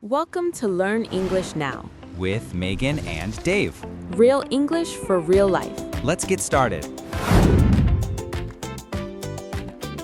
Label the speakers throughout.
Speaker 1: Welcome to Learn English Now,
Speaker 2: with Megan and Dave.
Speaker 1: real English for real life.
Speaker 2: Let's get started.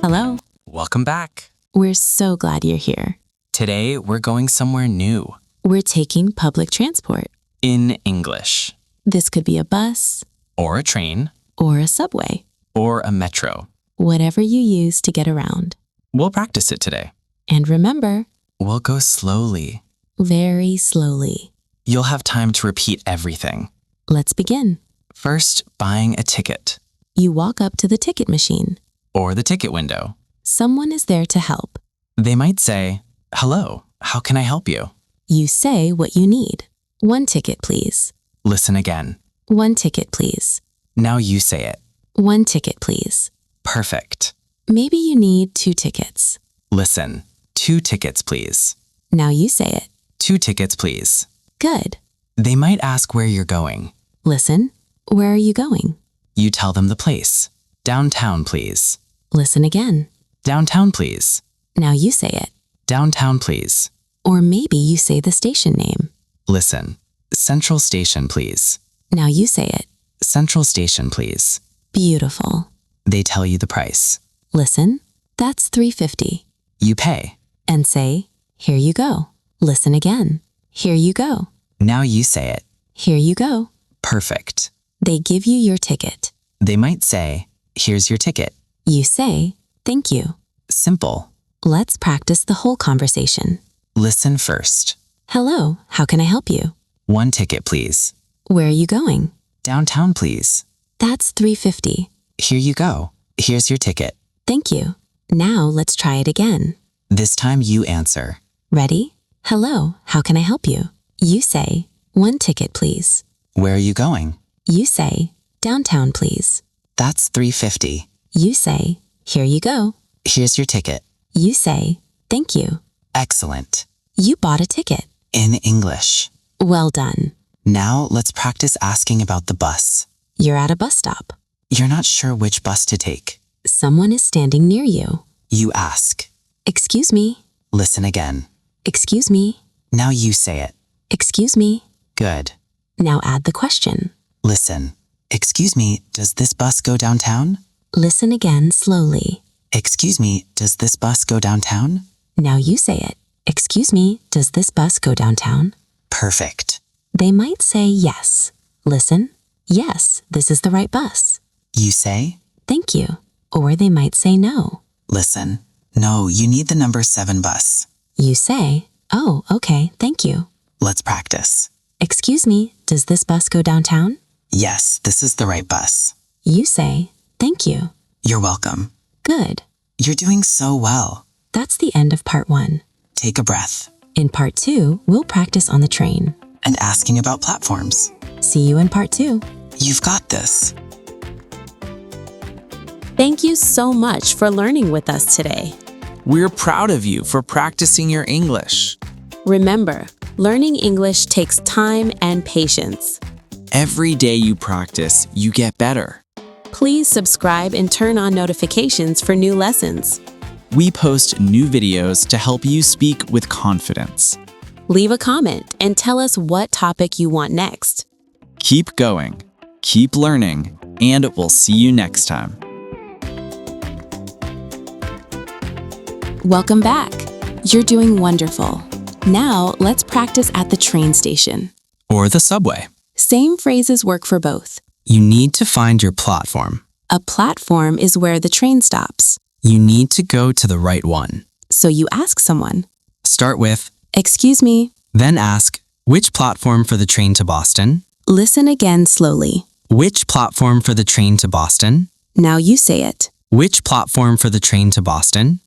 Speaker 3: Hello.
Speaker 4: Welcome back.
Speaker 3: We're so glad you're here.
Speaker 4: Today, we're going somewhere new
Speaker 3: We're taking public transport.
Speaker 4: in English,
Speaker 3: This could be a bus
Speaker 4: or a train,
Speaker 3: or a subway,
Speaker 4: or a metro.
Speaker 3: whatever you use to get around.
Speaker 4: We'll practice it today.
Speaker 3: And remember,
Speaker 4: We'll go slowly.
Speaker 3: very slowly.
Speaker 4: You'll have time to repeat everything.
Speaker 3: Let's begin.
Speaker 4: First, buying a ticket
Speaker 3: You walk up to the ticket machine.
Speaker 4: or the ticket window.
Speaker 3: Someone is there to help.
Speaker 4: They might say, "Hello, how can I help you?"
Speaker 3: You say what you need. 1 ticket, please.
Speaker 4: Listen again.
Speaker 3: 1 ticket, please.
Speaker 4: Now you say it.
Speaker 3: 1 ticket, please.
Speaker 4: Perfect.
Speaker 3: Maybe you need 2 tickets.
Speaker 4: Listen. 2 tickets, please.
Speaker 3: Now you say it.
Speaker 4: 2 tickets, please.
Speaker 3: Good.
Speaker 4: They might ask where you're going.
Speaker 3: Listen. Where are you going?
Speaker 4: You tell them the place. Downtown, please.
Speaker 3: Listen again.
Speaker 4: Downtown, please.
Speaker 3: Now you say it.
Speaker 4: Downtown, please.
Speaker 3: Or maybe you say the station name.
Speaker 4: Listen. Central Station, please.
Speaker 3: Now you say it.
Speaker 4: Central Station, please.
Speaker 3: Beautiful.
Speaker 4: They tell you the price.
Speaker 3: Listen. That's $3.50.
Speaker 4: You pay.
Speaker 3: And say, here you go. Listen again. Here you go.
Speaker 4: Now you say it.
Speaker 3: Here you go.
Speaker 4: Perfect.
Speaker 3: They give you your ticket.
Speaker 4: They might say, "Here's your ticket."
Speaker 3: You say, thank you.
Speaker 4: Simple.
Speaker 3: Let's practice the whole conversation.
Speaker 4: Listen first.
Speaker 3: Hello, how can I help you?
Speaker 4: 1 ticket, please.
Speaker 3: Where are you going?
Speaker 4: Downtown, please.
Speaker 3: That's $3.50.
Speaker 4: Here you go. Here's your ticket.
Speaker 3: Thank you. Now let's try it again.
Speaker 4: This time you answer.
Speaker 3: Ready? Hello, how can I help you? You say, 1 ticket, please.
Speaker 4: Where are you going?
Speaker 3: You say, downtown, please.
Speaker 4: That's $3.50.
Speaker 3: You say, here you go.
Speaker 4: Here's your ticket.
Speaker 3: You say, thank you.
Speaker 4: Excellent.
Speaker 3: You bought a ticket.
Speaker 4: In English.
Speaker 3: Well done.
Speaker 4: Now let's practice asking about the bus.
Speaker 3: You're at a bus stop.
Speaker 4: You're not sure which bus to take.
Speaker 3: Someone is standing near you.
Speaker 4: You ask.
Speaker 3: Excuse me.
Speaker 4: Listen again.
Speaker 3: Excuse me.
Speaker 4: Now you say it.
Speaker 3: Excuse me.
Speaker 4: Good.
Speaker 3: Now add the question.
Speaker 4: Listen. Excuse me, does this bus go downtown?
Speaker 3: Listen again slowly.
Speaker 4: Excuse me, does this bus go downtown?
Speaker 3: Now you say it. Excuse me, does this bus go downtown?
Speaker 4: Perfect.
Speaker 3: They might say yes. Listen. Yes, this is the right bus.
Speaker 4: You say?
Speaker 3: Thank you. Or they might say no.
Speaker 4: Listen. No, you need the number 7 bus.
Speaker 3: You say, oh, okay, thank you.
Speaker 4: Let's practice.
Speaker 3: Excuse me, does this bus go downtown?
Speaker 4: Yes, this is the right bus.
Speaker 3: You say, thank you.
Speaker 4: You're welcome.
Speaker 3: Good.
Speaker 4: You're doing so well.
Speaker 3: That's the end of part 1.
Speaker 4: Take a breath.
Speaker 3: In part 2, we'll practice on the train.
Speaker 4: And asking about platforms.
Speaker 3: See you in part 2.
Speaker 4: You've got this.
Speaker 1: Thank you so much for learning with us today.
Speaker 5: We're proud of you for practicing your English.
Speaker 1: Remember, learning English takes time and patience.
Speaker 5: Every day you practice, you get better.
Speaker 1: Please subscribe and turn on notifications for new lessons.
Speaker 5: We post new videos to help you speak with confidence.
Speaker 1: Leave a comment and tell us what topic you want next.
Speaker 5: Keep going, keep learning, and we'll see you next time.
Speaker 1: Welcome back. You're doing wonderful. Now let's practice at the train station.
Speaker 4: Or the subway.
Speaker 1: Same phrases work for both.
Speaker 4: You need to find your platform.
Speaker 1: A platform is where the train stops.
Speaker 4: You need to go to the right one.
Speaker 1: So you ask someone,
Speaker 4: Start with,
Speaker 1: excuse me.
Speaker 4: then ask, which platform for the train to Boston?
Speaker 1: Listen again slowly.
Speaker 4: Which platform for the train to Boston?
Speaker 1: Now you say it.
Speaker 4: Which platform for the train to Boston?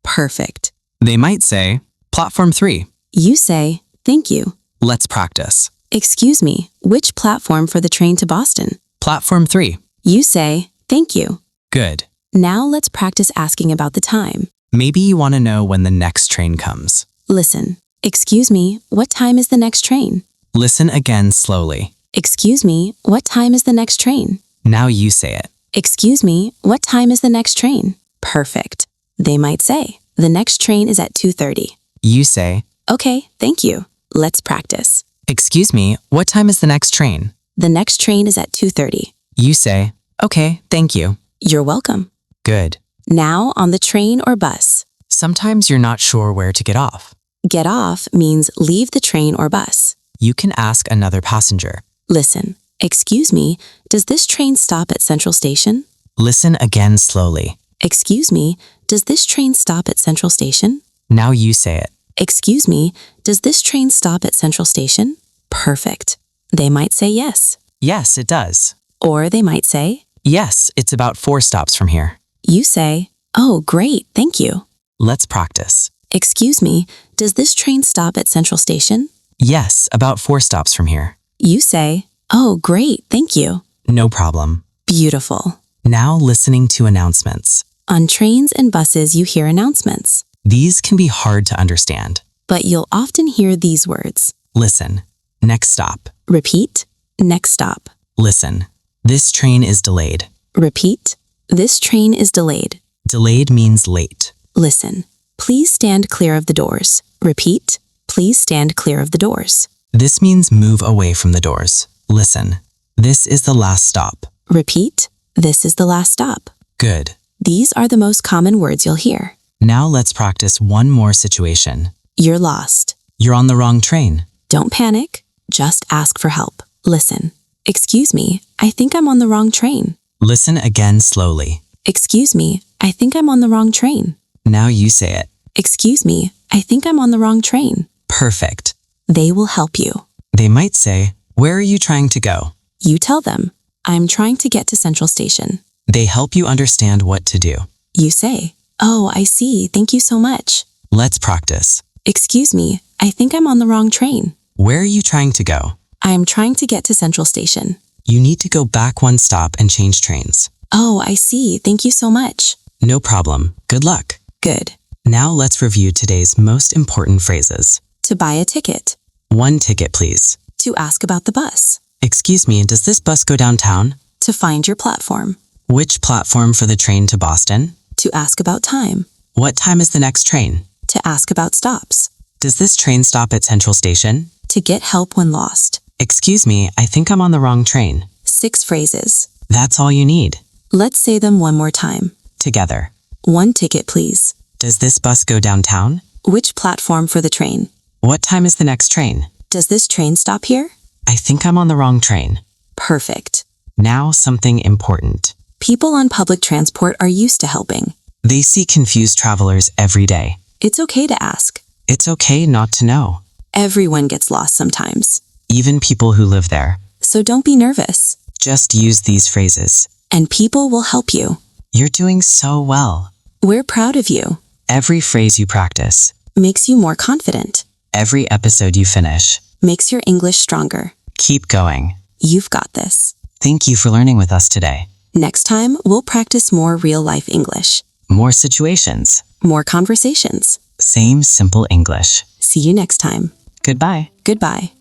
Speaker 1: Perfect.
Speaker 4: They might say, platform 3.
Speaker 1: You say, thank you.
Speaker 4: Let's practice.
Speaker 1: Excuse me, which platform for the train to Boston?
Speaker 4: Platform 3.
Speaker 1: You say, thank you.
Speaker 4: Good.
Speaker 1: Now let's practice asking about the time.
Speaker 4: Maybe you want to know when the next train comes.
Speaker 1: Listen. Excuse me, what time is the next train?
Speaker 4: Listen again slowly.
Speaker 1: Excuse me, what time is the next train?
Speaker 4: Now you say it.
Speaker 1: Excuse me, what time is the next train? Perfect. They might say, the next train is at 2:30.
Speaker 4: You say,
Speaker 1: Okay, thank you. Let's practice.
Speaker 4: Excuse me, what time is the next train?
Speaker 1: The next train is at 2:30.
Speaker 4: You say, okay, thank you.
Speaker 1: You're welcome.
Speaker 4: Good.
Speaker 1: Now on the train or bus.
Speaker 4: Sometimes you're not sure where to get off.
Speaker 1: Get off means leave the train or bus.
Speaker 4: You can ask another passenger.
Speaker 1: Listen, excuse me, does this train stop at Central Station?
Speaker 4: Listen again slowly.
Speaker 1: Excuse me, does this train stop at Central Station?
Speaker 4: Now you say it.
Speaker 1: Excuse me, does this train stop at Central Station? Perfect. They might say yes.
Speaker 4: Yes, it does.
Speaker 1: Or they might say,
Speaker 4: Yes, it's about 4 stops from here.
Speaker 1: you say, oh, great, thank you.
Speaker 4: Let's practice.
Speaker 1: Excuse me, does this train stop at Central Station?
Speaker 4: Yes, about 4 stops from here.
Speaker 1: You say, oh, great, thank you.
Speaker 4: No problem.
Speaker 1: Beautiful.
Speaker 4: Now listening to announcements.
Speaker 1: On trains and buses, you hear announcements,
Speaker 4: These can be hard to understand.
Speaker 1: but you'll often hear these words.
Speaker 4: Listen. Next stop.
Speaker 1: Repeat, next stop.
Speaker 4: Listen. This train is delayed.
Speaker 1: Repeat, this train is delayed.
Speaker 4: Delayed means late.
Speaker 1: Listen, please stand clear of the doors. Repeat, please stand clear of the doors.
Speaker 4: This means move away from the doors. Listen. This is the last stop.
Speaker 1: Repeat, this is the last stop.
Speaker 4: Good.
Speaker 1: These are the most common words you'll hear.
Speaker 4: Now let's practice one more situation.
Speaker 1: You're lost.
Speaker 4: You're on the wrong train.
Speaker 1: Don't panic, just ask for help. Listen, excuse me, I think I'm on the wrong train.
Speaker 4: Listen again slowly.
Speaker 1: Excuse me, I think I'm on the wrong train.
Speaker 4: Now you say it.
Speaker 1: Excuse me, I think I'm on the wrong train.
Speaker 4: Perfect.
Speaker 1: They will help you.
Speaker 4: They might say, where are you trying to go?
Speaker 1: You tell them, I'm trying to get to Central Station.
Speaker 4: They help you understand what to do.
Speaker 1: You say, oh, I see, thank you so much.
Speaker 4: Let's practice.
Speaker 1: Excuse me, I think I'm on the wrong train.
Speaker 4: Where are you trying to go?
Speaker 1: I'm trying to get to Central Station.
Speaker 4: You need to go back 1 stop and change trains.
Speaker 1: Oh, I see, thank you so much.
Speaker 4: No problem. Good luck.
Speaker 1: Good.
Speaker 4: Now let's review today's most important phrases.
Speaker 1: To buy a ticket.
Speaker 4: 1 ticket, please.
Speaker 1: To ask about the bus.
Speaker 4: Excuse me, does this bus go downtown?
Speaker 1: To find your platform.
Speaker 4: Which platform for the train to Boston?
Speaker 1: To ask about time.
Speaker 4: What time is the next train?
Speaker 1: To ask about stops.
Speaker 4: Does this train stop at Central Station?
Speaker 1: To get help when lost.
Speaker 4: Excuse me, I think I'm on the wrong train.
Speaker 1: 6 phrases.
Speaker 4: That's all you need.
Speaker 1: Let's say them one more time.
Speaker 4: Together.
Speaker 1: 1 ticket, please.
Speaker 4: Does this bus go downtown?
Speaker 1: Which platform for the train?
Speaker 4: What time is the next train?
Speaker 1: Does this train stop here?
Speaker 4: I think I'm on the wrong train.
Speaker 1: Perfect.
Speaker 4: Now something important.
Speaker 1: People on public transport are used to helping.
Speaker 4: They see confused travelers every day.
Speaker 1: It's okay to ask.
Speaker 4: It's okay not to know.
Speaker 1: Everyone gets lost sometimes.
Speaker 4: Even people who live there.
Speaker 1: So don't be nervous.
Speaker 4: Just use these phrases.
Speaker 1: And people will help you.
Speaker 4: You're doing so well.
Speaker 1: We're proud of you.
Speaker 4: Every phrase you practice.
Speaker 1: Makes you more confident.
Speaker 4: Every episode you finish.
Speaker 1: Makes your English stronger.
Speaker 4: Keep going.
Speaker 1: You've got this.
Speaker 4: Thank you for learning with us today.
Speaker 1: Next time, we'll practice more real-life English.
Speaker 4: More situations.
Speaker 1: More conversations.
Speaker 4: Same simple English.
Speaker 1: See you next time.
Speaker 4: Goodbye.
Speaker 1: Goodbye.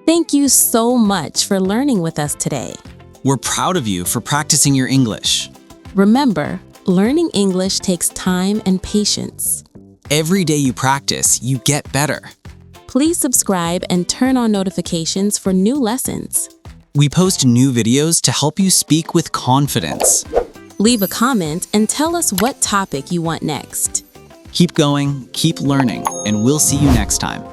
Speaker 6: Thank you so much for learning with us today.
Speaker 5: We're proud of you for practicing your English.
Speaker 6: Remember, learning English takes time and patience.
Speaker 5: Every day you practice, you get better.
Speaker 6: Please subscribe and turn on notifications for new lessons.
Speaker 5: We post new videos to help you speak with confidence.
Speaker 6: Leave a comment and tell us what topic you want next.
Speaker 5: Keep going, keep learning, and we'll see you next time.